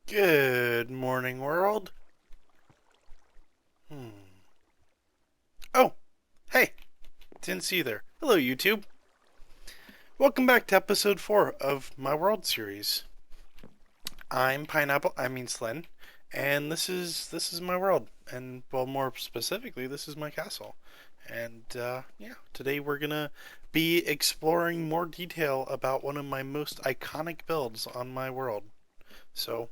Good morning, world. Hmm. Oh, hey, didn't see you there. Hello, YouTube. Welcome back to episode 4 of my world series. I'm Slinned, and this is my world, and well, more specifically, this is my castle. And yeah, today we're gonna be exploring more detail about one of my most iconic builds on my world. So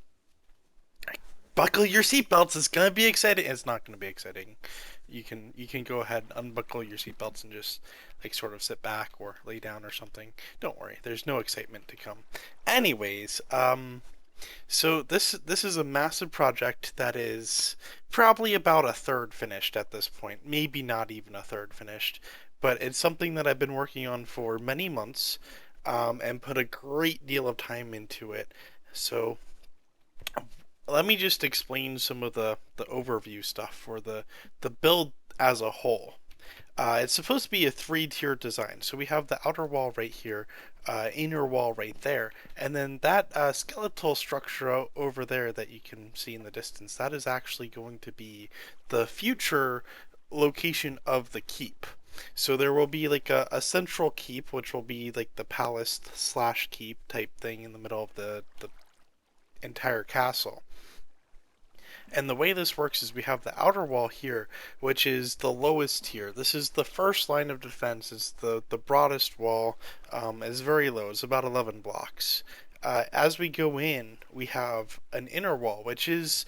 buckle your seatbelts. It's gonna be exciting. It's not gonna be exciting. You can go ahead and unbuckle your seatbelts and just like sort of sit back or lay down or something. Don't worry, there's no excitement to come. Anyways, so this is a massive project that is probably about a third finished at this point, maybe not even a third finished, but it's something that I've been working on for many months, and put a great deal of time into it. So let me just explain some of the overview stuff for the build as a whole. It's supposed to be a three-tier design. So we have the outer wall right here, inner wall right there, and then that skeletal structure over there that you can see in the distance, that is actually going to be the future location of the keep. So there will be like a central keep, which will be like the palace slash keep type thing in the middle of the entire castle. And the way this works is we have the outer wall here, which is the lowest tier. This is the first line of defense. It's the broadest wall. It's very low. It's about 11 blocks. As we go in, we have an inner wall, which is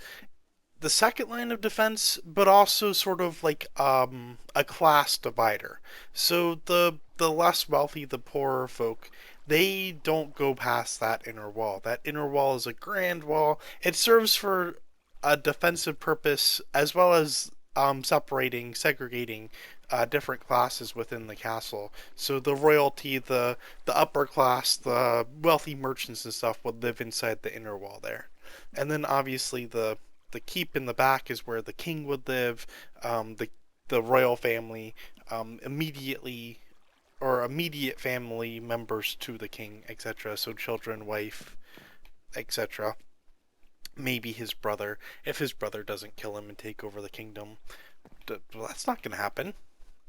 the second line of defense, but also sort of like a class divider. So the less wealthy, the poorer folk, they don't go past that inner wall. That inner wall is a grand wall. It serves for a defensive purpose as well as segregating different classes within the castle. So the royalty, the upper class, the wealthy merchants and stuff would live inside the inner wall there, and then obviously the keep in the back is where the king would live, the royal family, immediately or immediate family members to the king, etc. So children, wife, etc. Maybe his brother, if his brother doesn't kill him and take over the kingdom. Well, that's not going to happen.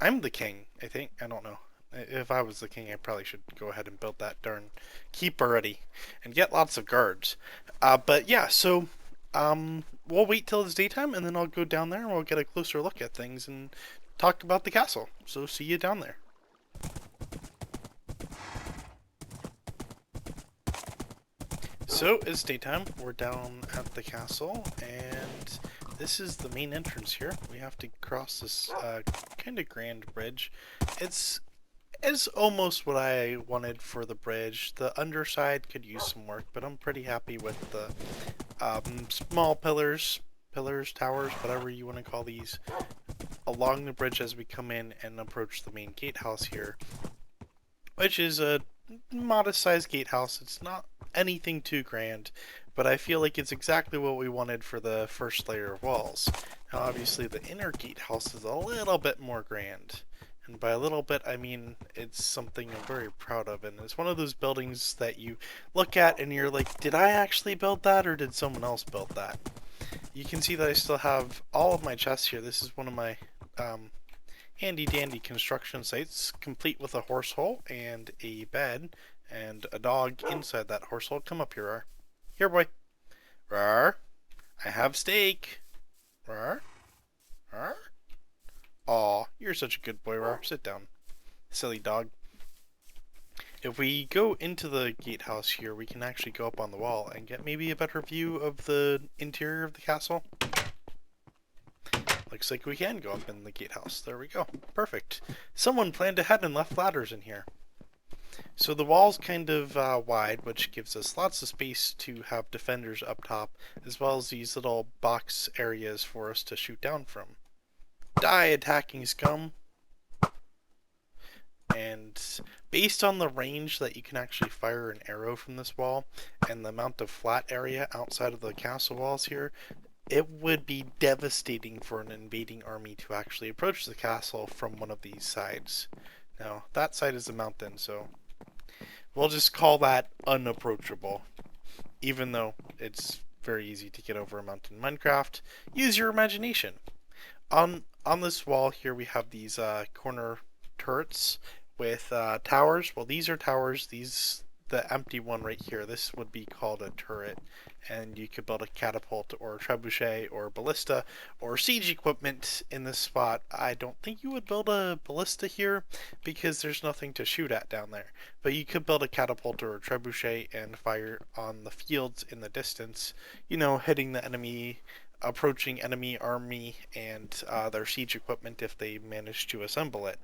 I'm the king, I think. I don't know. If I was the king, I probably should go ahead and build that darn keep already and get lots of guards. But yeah, so we'll wait till it's daytime and then I'll go down there and we'll get a closer look at things and talk about the castle. So see you down there. So it's daytime. We're down at the castle, and this is the main entrance here. We have to cross this kind of grand bridge. It's almost what I wanted for the bridge. The underside could use some work, but I'm pretty happy with the small pillars, towers, whatever you want to call these, along the bridge as we come in and approach the main gatehouse here, which is a modest-sized gatehouse. It's not anything too grand, but I feel like it's exactly what we wanted for the first layer of walls. Now, obviously, the inner gatehouse is a little bit more grand. And by a little bit, I mean it's something I'm very proud of, and it's one of those buildings that you look at and you're like, did I actually build that or did someone else build that? You can see that I still have all of my chests here. This is one of my handy dandy construction sites, complete with a horse hole and a bed and a dog inside that horse hole. Come up here, Rar. Here, boy. Rar. I have steak. Rar. Rar. Aw, you're such a good boy, Rar. Sit down. Silly dog. If we go into the gatehouse here, we can actually go up on the wall and get maybe a better view of the interior of the castle. Looks like we can go up in the gatehouse. There we go. Perfect. Someone planned ahead and left ladders in here. So the wall's kind of wide, which gives us lots of space to have defenders up top, as well as these little box areas for us to shoot down from. Die, attacking scum! And based on the range that you can actually fire an arrow from this wall, and the amount of flat area outside of the castle walls here, it would be devastating for an invading army to actually approach the castle from one of these sides. Now, that side is a mountain, so we'll just call that unapproachable, even though it's very easy to get over a mountain in Minecraft. Use your imagination. On this wall here we have these corner turrets with towers. Well, these are towers. The empty one right here, this would be called a turret, and you could build a catapult or a trebuchet or a ballista or siege equipment in this spot. I don't think you would build a ballista here because there's nothing to shoot at down there, but you could build a catapult or a trebuchet and fire on the fields in the distance, hitting the enemy, approaching enemy army and their siege equipment if they manage to assemble it.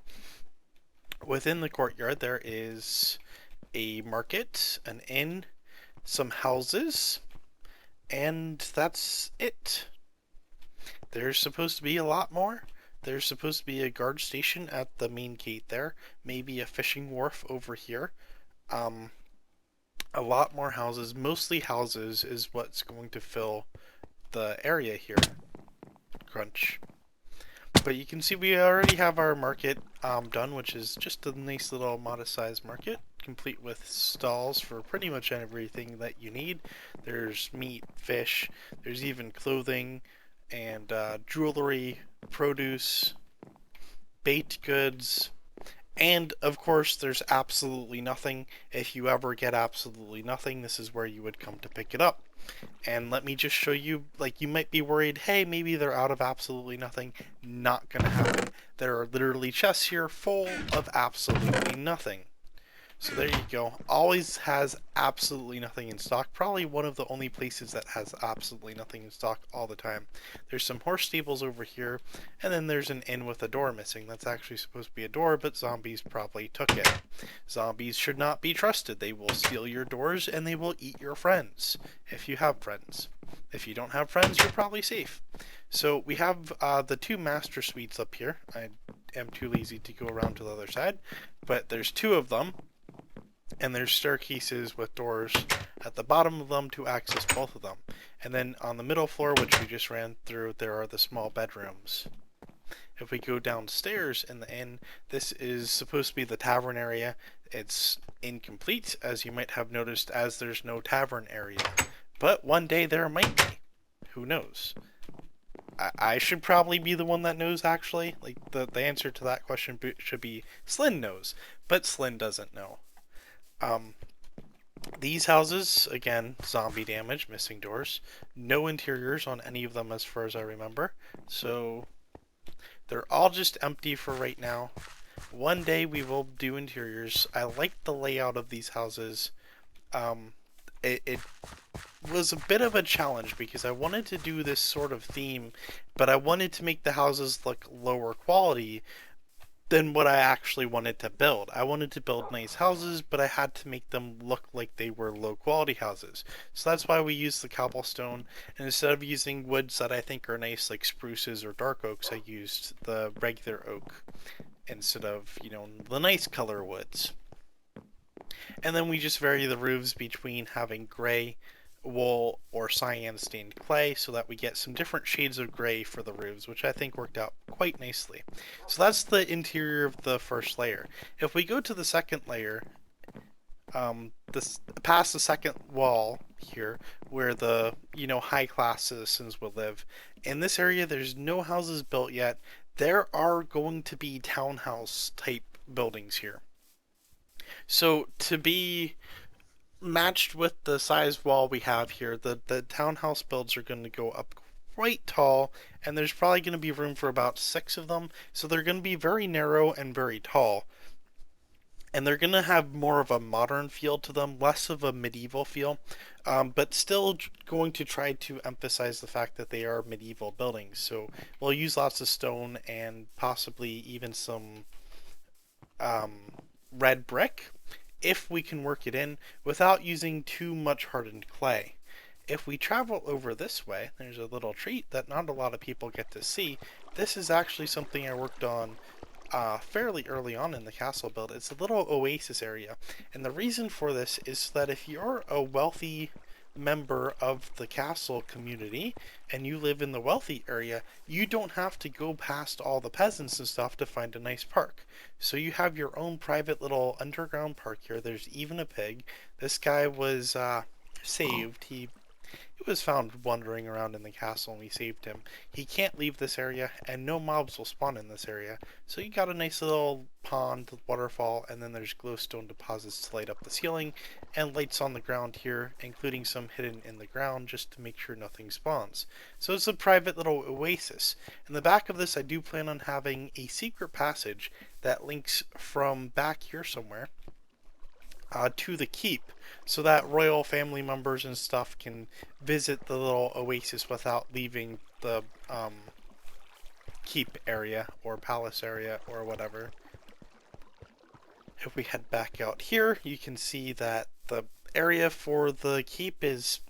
Within the courtyard there is a market, an inn, some houses, and that's it. There's supposed to be a lot more. There's supposed to be a guard station at the main gate there, maybe a fishing wharf over here. A lot more houses, mostly houses is what's going to fill the area here. Crunch. But you can see we already have our market done, which is just a nice little modest sized market, complete with stalls for pretty much everything that you need. There's meat, fish, there's even clothing and jewelry, produce, baked goods, and of course there's absolutely nothing. If you ever get absolutely nothing, this is where you would come to pick it up. And let me just show you, like, you might be worried, hey, maybe they're out of absolutely nothing. Not gonna happen. There are literally chests here full of absolutely nothing. So there you go. Always has absolutely nothing in stock. Probably one of the only places that has absolutely nothing in stock all the time. There's some horse stables over here, and then there's an inn with a door missing. That's actually supposed to be a door, but zombies probably took it. Zombies should not be trusted. They will steal your doors, and they will eat your friends, if you have friends. If you don't have friends, you're probably safe. So we have the two master suites up here. I am too lazy to go around to the other side, but there's two of them. And there's staircases with doors at the bottom of them to access both of them. And then on the middle floor, which we just ran through, there are the small bedrooms. If we go downstairs in the inn, this is supposed to be the tavern area. It's incomplete, as you might have noticed, as there's no tavern area. But one day there might be. Who knows? I should probably be the one that knows, actually. Like, the answer to that question should be Slinned knows, but Slinned doesn't know. These houses, again, zombie damage, missing doors, no interiors on any of them as far as I remember, so they're all just empty for right now. One day we will do interiors. I like the layout of these houses. It was a bit of a challenge because I wanted to do this sort of theme, but I wanted to make the houses look lower quality than what I actually wanted to build. I wanted to build nice houses, but I had to make them look like they were low quality houses. So that's why we used the cobblestone, and instead of using woods that I think are nice like spruces or dark oaks, I used the regular oak instead of, the nice color woods. And then we just vary the roofs between having gray wool or cyan stained clay so that we get some different shades of gray for the roofs, which I think worked out quite nicely. So that's the interior of the first layer. If we go to the second layer, past the second wall here, where the high class citizens will live, in this area there's no houses built yet. There are going to be townhouse type buildings here. So to be matched with the size wall we have here, the townhouse builds are going to go up quite tall, and there's probably going to be room for about 6 of them, so they're going to be very narrow and very tall. And they're going to have more of a modern feel to them, less of a medieval feel, but still going to try to emphasize the fact that they are medieval buildings. So we'll use lots of stone and possibly even some red brick, if we can work it in without using too much hardened clay. If we travel over this way, there's a little treat that not a lot of people get to see. This is actually something I worked on fairly early on in the castle build. It's a little oasis area, and the reason for this is that if you're a wealthy member of the castle community and you live in the wealthy area, you don't have to go past all the peasants and stuff to find a nice park. So you have your own private little underground park here. There's even a pig. This guy was saved. He He was found wandering around in the castle and we saved him. He can't leave this area and no mobs will spawn in this area. So you got a nice little pond, waterfall, and then there's glowstone deposits to light up the ceiling and lights on the ground here, including some hidden in the ground just to make sure nothing spawns. So it's a private little oasis. In the back of this I do plan on having a secret passage that links from back here somewhere to the keep, so that royal family members and stuff can visit the little oasis without leaving the keep area or palace area or whatever. If we head back out here, you can see that the area for the keep is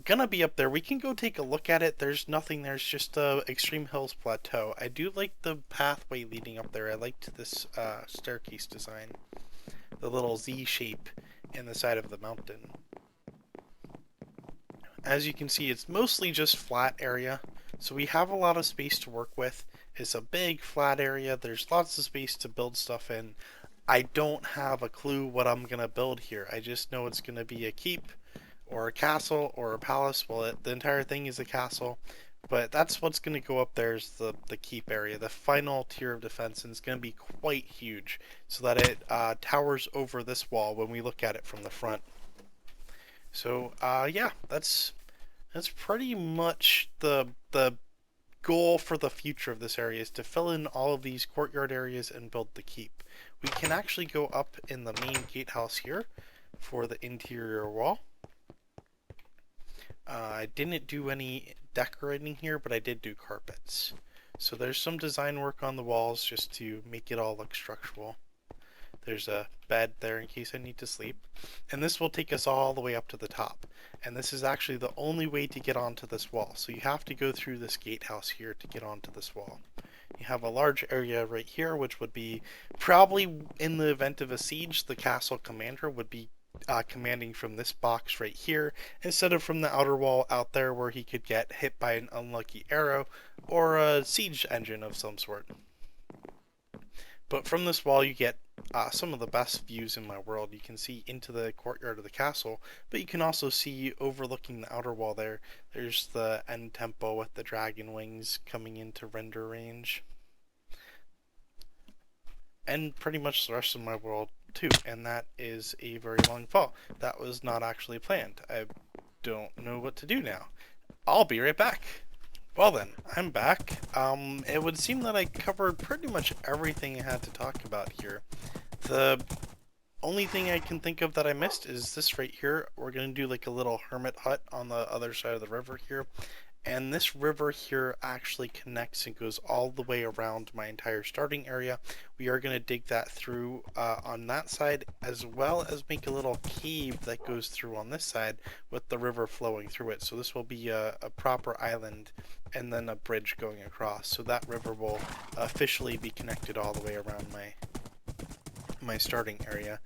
gonna be up there. We can go take a look at it. There's nothing. There's just Extreme Hills Plateau. I do like the pathway leading up there. I liked this staircase design. The little Z shape in the side of the mountain. As you can see, it's mostly just flat area, so we have a lot of space to work with. It's a big flat area. There's lots of space to build stuff in. I don't have a clue what I'm gonna build here. I just know it's gonna be a keep or a castle or a palace. Well, the entire thing is a castle. But that's what's going to go up there is the keep area, the final tier of defense, and it's going to be quite huge so that it towers over this wall when we look at it from the front. So yeah, that's pretty much the goal for the future of this area, is to fill in all of these courtyard areas and build the keep. We can actually go up in the main gatehouse here for the interior wall. I didn't do any decorating here, but I did do carpets. So there's some design work on the walls just to make it all look structural. There's a bed there in case I need to sleep. And this will take us all the way up to the top. And this is actually the only way to get onto this wall. So you have to go through this gatehouse here to get onto this wall. You have a large area right here, which would be probably, in the event of a siege, the castle commander would be commanding from this box right here instead of from the outer wall out there where he could get hit by an unlucky arrow or a siege engine of some sort. But from this wall you get some of the best views in my world. You can see into the courtyard of the castle, but you can also see overlooking the outer wall there. There's the end temple with the dragon wings coming into render range. And pretty much the rest of my world too, and that is a very long fall. That was not actually planned. I don't know what to do now. I'll be right back. Well then, I'm back. It would seem that I covered pretty much everything I had to talk about here. The only thing I can think of that I missed is this right here. We're gonna do like a little hermit hut on the other side of the river here. And this river here actually connects and goes all the way around my entire starting area. We are going to dig that through on that side, as well as make a little cave that goes through on this side with the river flowing through it. So this will be a proper island and then a bridge going across. So that river will officially be connected all the way around my starting area.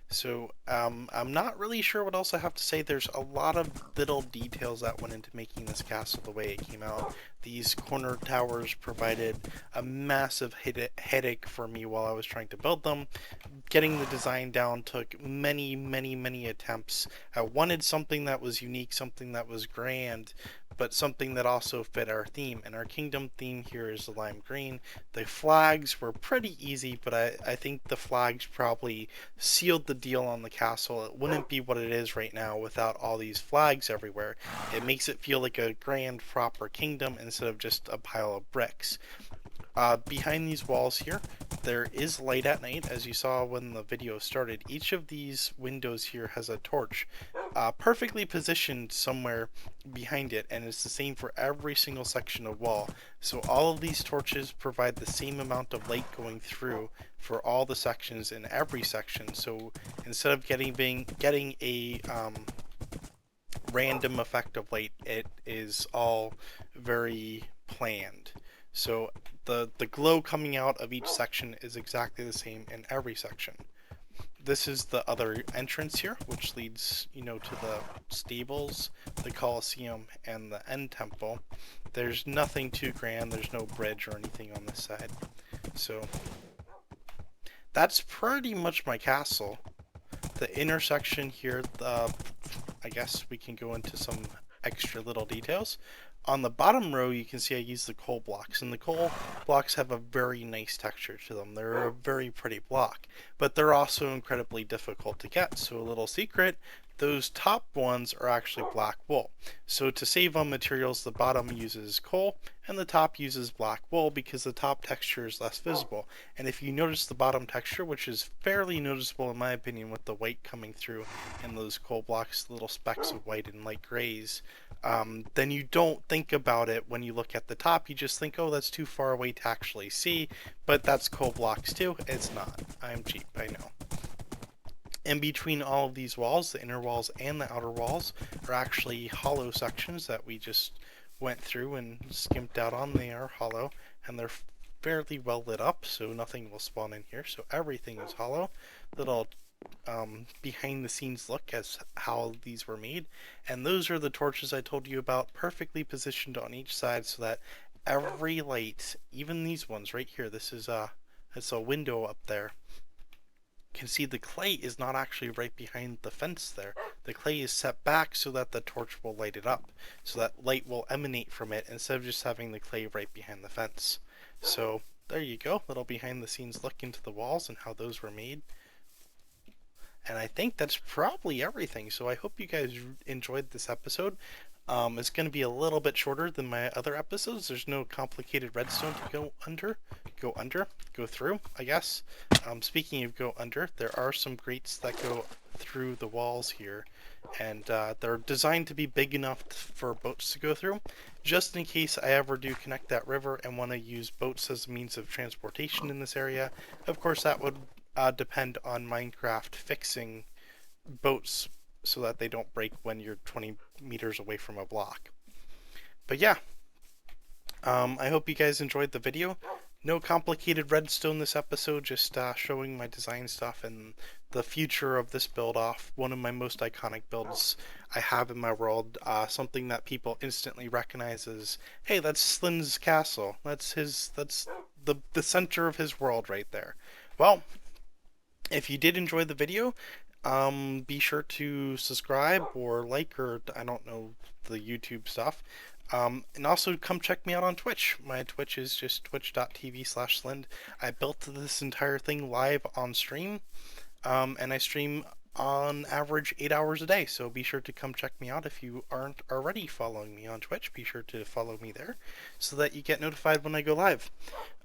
So I'm not really sure what else I have to say. There's a lot of little details that went into making this castle the way it came out. These corner towers provided a massive headache for me while I was trying to build them. Getting the design down took many attempts. I wanted something that was unique, something that was grand, but something that also fit our theme. And our kingdom theme here is the lime green. The flags were pretty easy, but I think the flags probably sealed the deal on the castle. It wouldn't be what it is right now without all these flags everywhere. It makes it feel like a grand, proper kingdom instead of just a pile of bricks. Behind these walls here, there is light at night, as you saw when the video started. Each of these windows here has a torch perfectly positioned somewhere behind it, and it's the same for every single section of wall. So all of these torches provide the same amount of light going through for all the sections in every section. So instead of getting a random effect of light, it is all very planned. So the glow coming out of each section is exactly the same in every section. This is the other entrance here, which leads, to the stables, the Colosseum, and the end temple. There's nothing too grand. There's no bridge or anything on this side. So that's pretty much my castle. The intersection here, I guess we can go into some extra little details. On the bottom row, you can see I use the coal blocks, and the coal blocks have a very nice texture to them. They're a very pretty block, but they're also incredibly difficult to get. So a little secret, those top ones are actually black wool. So to save on materials, the bottom uses coal and the top uses black wool because the top texture is less visible. And if you notice the bottom texture, which is fairly noticeable in my opinion with the white coming through in those coal blocks, little specks of white and light grays, then you don't think about it when you look at the top. You just think, oh, that's too far away to actually see, but that's coal blocks too. It's not. I'm cheap, I know. In between all of these walls, the inner walls and the outer walls are actually hollow sections that we just went through and skimped out on. They are hollow, and they're fairly well lit up, so nothing will spawn in here. So everything is hollow. Little behind the scenes look as how these were made. And those are the torches I told you about, perfectly positioned on each side so that every light, even these ones right here, this is it's a window up there, can see the clay is not actually right behind the fence there. The clay is set back so that the torch will light it up, so that light will emanate from it instead of just having the clay right behind the fence. So there you go, little behind the scenes look into the walls and how those were made. And I think that's probably everything. So I hope you guys enjoyed this episode. It's going to be a little bit shorter than my other episodes. There's no complicated redstone to go through, I guess. Speaking of go under, there are some grates that go through the walls here, and they're designed to be big enough for boats to go through, just in case I ever do connect that river and want to use boats as a means of transportation in this area. Of course, that would depend on Minecraft fixing boats so that they don't break when you're 20 meters away from a block. But yeah, I hope you guys enjoyed the video. No complicated redstone this episode, just showing my design stuff and the future of this build off. One of my most iconic builds I have in my world. Something that people instantly recognize as, hey, that's Slinned's castle. That's the center of his world right there. Well, if you did enjoy the video, be sure to subscribe or like, or I don't know, the YouTube stuff. And also come check me out on Twitch. My Twitch is just twitch.tv/Slinned. I built this entire thing live on stream, and I stream on average 8 hours a day. So be sure to come check me out. If you aren't already following me on Twitch, be sure to follow me there so that you get notified when I go live.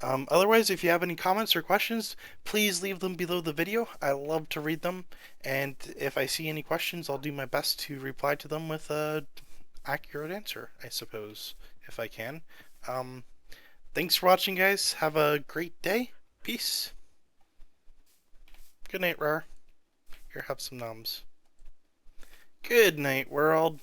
Otherwise, if you have any comments or questions, please leave them below the video. I love to read them, and if I see any questions, I'll do my best to reply to them with a accurate answer, I suppose, if I can. Thanks for watching, guys. Have a great day. Peace. Good night, Rar. Here, have some noms. Good night, world.